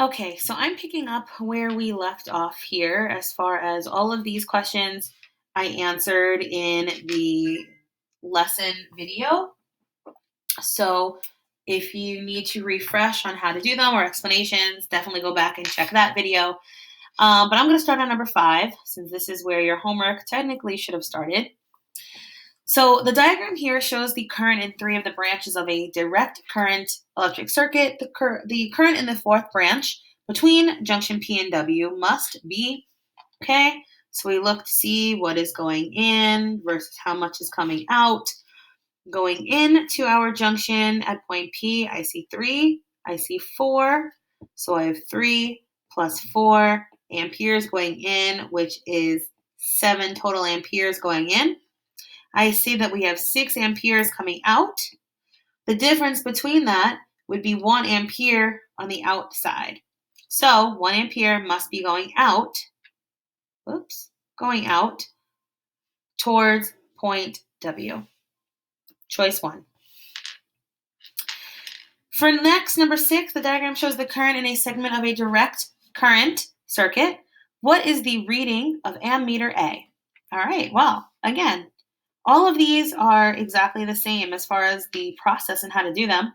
Okay, so I'm picking up where we left off here as far as all of these questions I answered in the lesson video. So if you need to refresh on how to do them or explanations, definitely go back and check that video. But I'm going to start on number 5, since this is where your homework technically should have started. So the diagram here shows the current in 3 of the branches of a direct current electric circuit. The current in the 4th branch between junction P and W must be, okay? So we look to see what is going in versus how much is coming out. Going in to our junction at point P, I see 3, I see 4. So I have 3 plus 4 amperes going in, which is 7 total amperes going in. I see that we have 6 amperes coming out. The difference between that would be 1 ampere on the outside. So 1 ampere must be going out, going out towards point W. Choice 1. For next, number 6, the diagram shows the current in a segment of a direct current circuit. What is the reading of ammeter A? All right, well, again, all of these are exactly the same as far as the process and how to do them.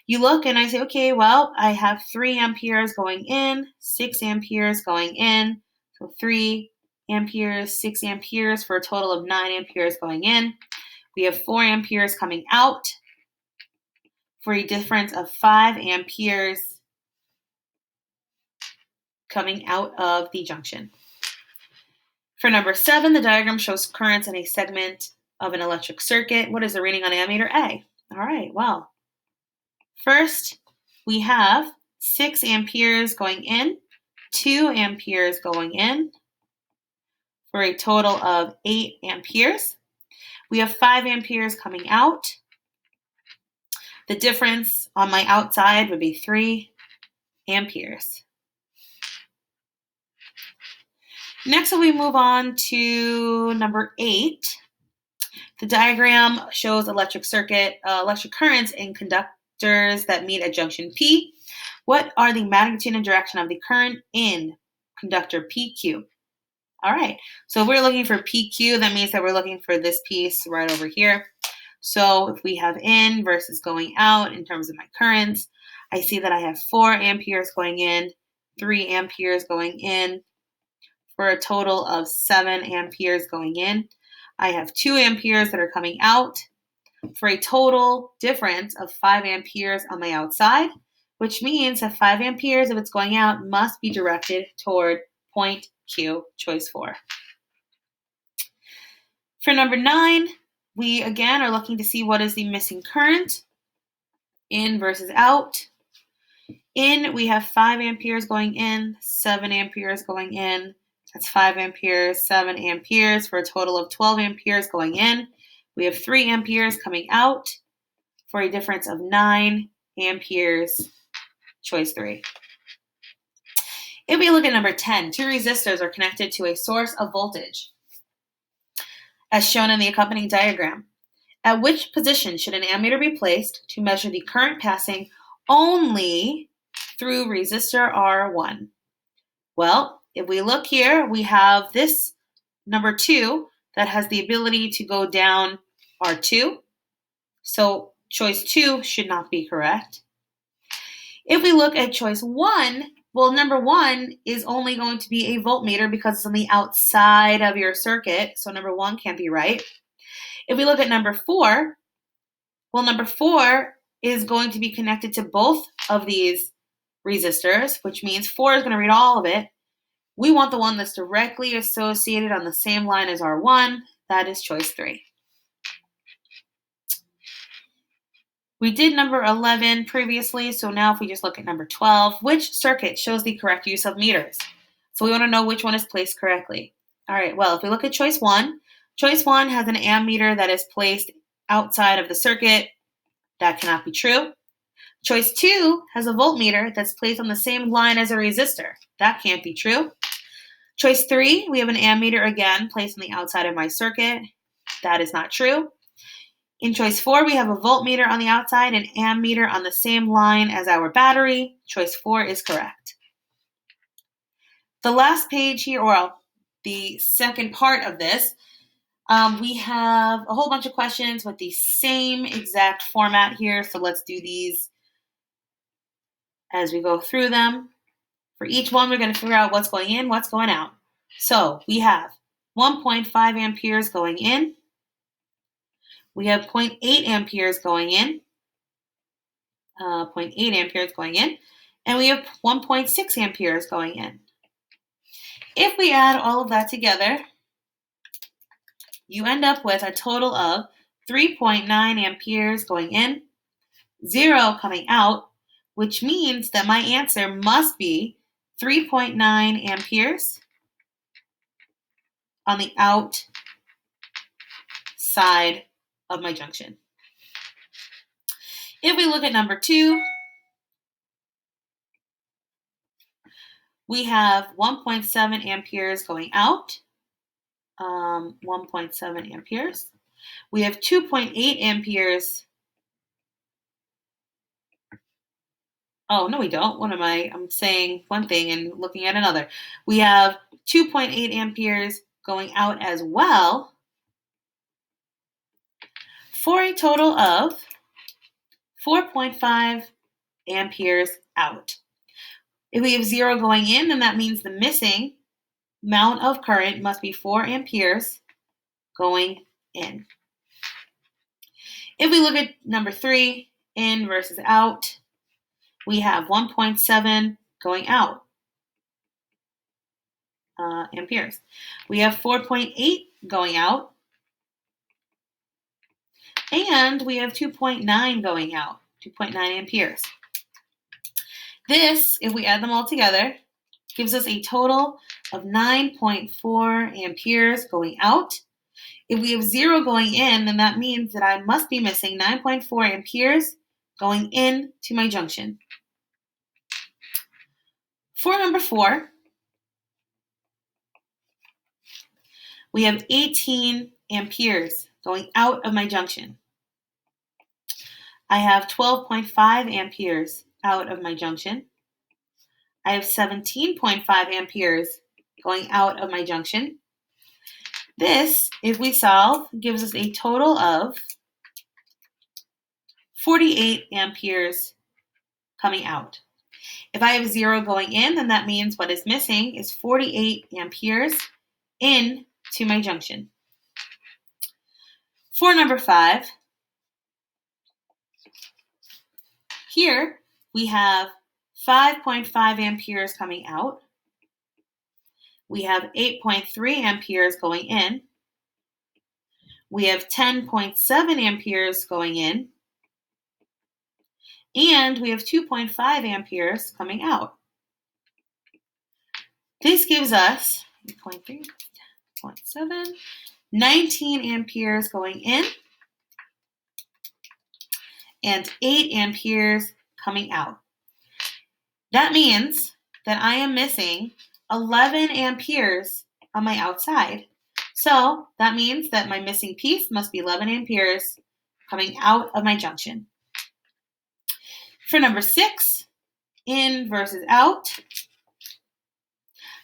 You look and I say, okay, well, I have 3 amperes going in, 6 amperes going in. So 3 amperes, 6 amperes for a total of 9 amperes going in. We have 4 amperes coming out for a difference of 5 amperes coming out of the junction. For number 7, the diagram shows currents in a segment of an electric circuit. What is the reading on ammeter A? All right, well, first we have 6 amperes going in, 2 amperes going in for a total of 8 amperes. We have 5 amperes coming out. The difference on my outside would be 3 amperes. Next, we move on to number 8. The diagram shows electric currents in conductors that meet at junction P. What are the magnitude and direction of the current in conductor PQ? All right, so if we're looking for PQ, that means that we're looking for this piece right over here. So if we have in versus going out in terms of my currents, I see that I have 4 amperes going in, 3 amperes going in, for a total of 7 amperes going in. I have 2 amperes that are coming out for a total difference of 5 amperes on my outside, which means that 5 amperes, if it's going out, must be directed toward point Q, choice 4. For number 9, we again are looking to see what is the missing current, in versus out. In, we have 5 amperes going in, 7 amperes going in. That's 5 amperes, 7 amperes for a total of 12 amperes going in. We have 3 amperes coming out for a difference of 9 amperes, choice 3. If we look at number 10, 2 resistors are connected to a source of voltage, as shown in the accompanying diagram. At which position should an ammeter be placed to measure the current passing only through resistor R1? Well, if we look here, we have this number 2 that has the ability to go down R2. So choice 2 should not be correct. If we look at choice 1, well, number 1 is only going to be a voltmeter because it's on the outside of your circuit. So number 1 can't be right. If we look at number 4, well, number 4 is going to be connected to both of these resistors, which means 4 is going to read all of it. We want the one that's directly associated on the same line as R1. That is choice 3. We did number 11 previously, so now if we just look at number 12, which circuit shows the correct use of meters? So we want to know which one is placed correctly. All right, well, if we look at choice 1 has an ammeter that is placed outside of the circuit. That cannot be true. Choice 2 has a voltmeter that's placed on the same line as a resistor. That can't be true. Choice 3, we have an ammeter again placed on the outside of my circuit. That is not true. In choice 4, we have a voltmeter on the outside and ammeter on the same line as our battery. Choice 4 is correct. The last page here, or the second part of this, we have a whole bunch of questions with the same exact format here. So let's do these as we go through them. For each one, we're going to figure out what's going in, what's going out. So we have 1.5 amperes going in. We have 0.8 amperes going in. 0.8 amperes going in. And we have 1.6 amperes going in. If we add all of that together, you end up with a total of 3.9 amperes going in, 0 coming out, which means that my answer must be 3.9 amperes on the out side of my junction. If we look at number 2, we have 1.7 amperes going out, 1.7 amperes. We have 2.8 amperes. Oh, no, we don't. What am I? I'm saying one thing and looking at another. We have 2.8 amperes going out as well, for a total of 4.5 amperes out. If we have 0 going in, then that means the missing amount of current must be 4 amperes going in. If we look at number 3, in versus out, we have 1.7 going out amperes. We have 4.8 going out, and we have 2.9 going out, 2.9 amperes. This, if we add them all together, gives us a total of 9.4 amperes going out. If we have 0 going in, then that means that I must be missing 9.4 amperes going into my junction. For number 4, we have 18 amperes going out of my junction. I have 12.5 amperes out of my junction. I have 17.5 amperes going out of my junction. This, if we solve, gives us a total of 48 amperes coming out. If I have 0 going in, then that means what is missing is 48 amperes into my junction. For number 5, here we have 5.5 amperes coming out. We have 8.3 amperes going in. We have 10.7 amperes going in. And we have 2.5 amperes coming out. This gives us 8.3, 0.7, 19 amperes going in, and 8 amperes coming out. That means that I am missing 11 amperes on my outside. So that means that my missing piece must be 11 amperes coming out of my junction. For number 6, in versus out,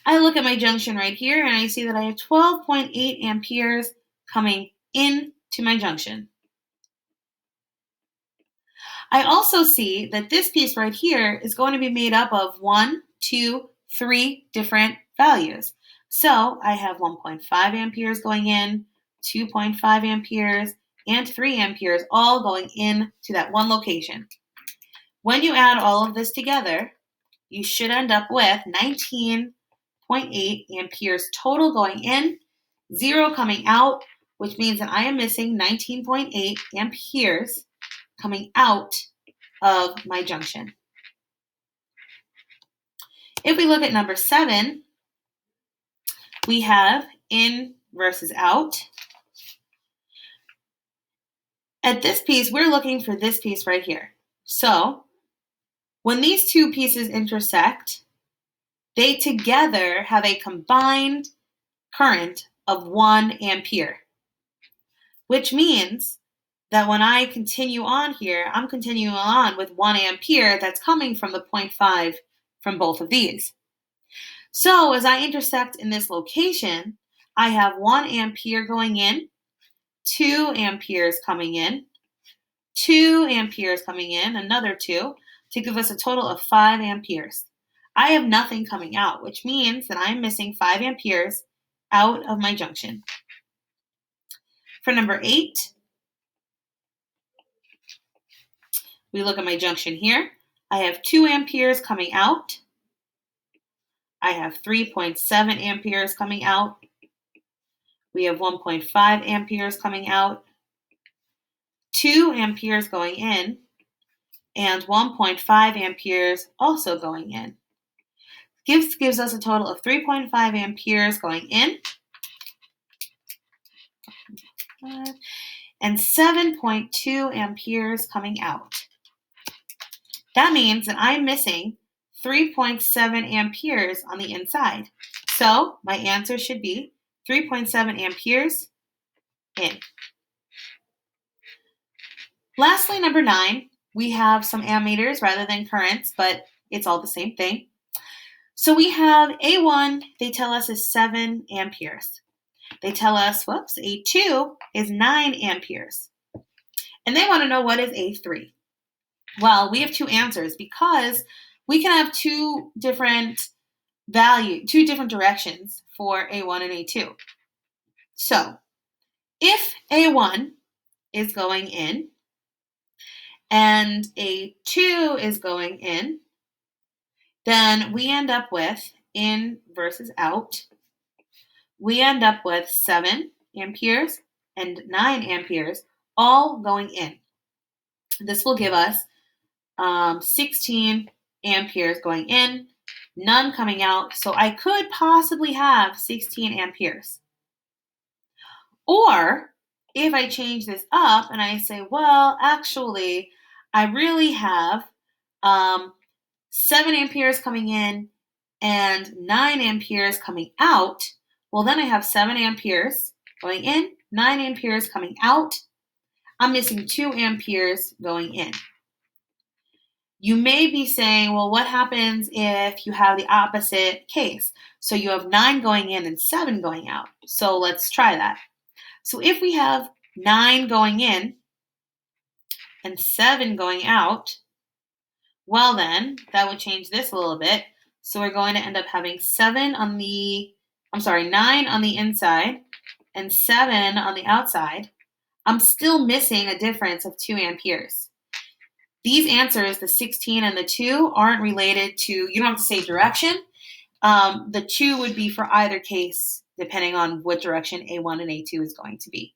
I look at my junction right here and I see that I have 12.8 amperes coming into my junction. I also see that this piece right here is going to be made up of 1, 2, 3 different values. So I have 1.5 amperes going in, 2.5 amperes, and 3 amperes all going in to that one location. When you add all of this together, you should end up with 19.8 amperes total going in, 0 coming out, which means that I am missing 19.8 amperes coming out of my junction. If we look at number 7, we have in versus out. At this piece, we're looking for this piece right here. So when these two pieces intersect, they together have a combined current of 1 ampere, which means that when I continue on here, I'm continuing on with 1 ampere that's coming from the 0.5 from both of these. So as I intersect in this location, I have 1 ampere going in, 2 amperes coming in, 2 amperes coming in, another 2, to give us a total of 5 amperes. I have nothing coming out, which means that I'm missing 5 amperes out of my junction. For number 8, we look at my junction here. I have 2 amperes coming out. I have 3.7 amperes coming out. We have 1.5 amperes coming out, 2 amperes going in, and 1.5 amperes also going in. Gives us a total of 3.5 amperes going in and 7.2 amperes coming out. That means that I'm missing 3.7 amperes on the inside. So my answer should be 3.7 amperes in. Lastly, number 9, we have some ammeters rather than currents, but it's all the same thing. So we have A1, they tell us is 7 amperes. They tell us, A2 is 9 amperes. And they want to know what is A3. Well, we have 2 answers because we can have 2 different directions for A1 and A2. So if A1 is going in and A2 is going in, then we end up with, in versus out, we end up with 7 amperes and 9 amperes all going in. This will give us 16 amperes going in, none coming out. So I could possibly have 16 amperes. Or if I change this up and I say, well, actually, I really have 7 amperes coming in and 9 amperes coming out, well, then I have 7 amperes going in, 9 amperes coming out. I'm missing 2 amperes going in. You may be saying, well, what happens if you have the opposite case? So you have 9 going in and 7 going out. So let's try that. So if we have 9 going in and 7 going out, well then, that would change this a little bit. So we're going to end up having 9 on the inside and 7 on the outside. I'm still missing a difference of 2 amperes. These answers, the 16 and the 2, aren't related to, you don't have to say direction. The 2 would be for either case, depending on what direction A1 and A2 is going to be.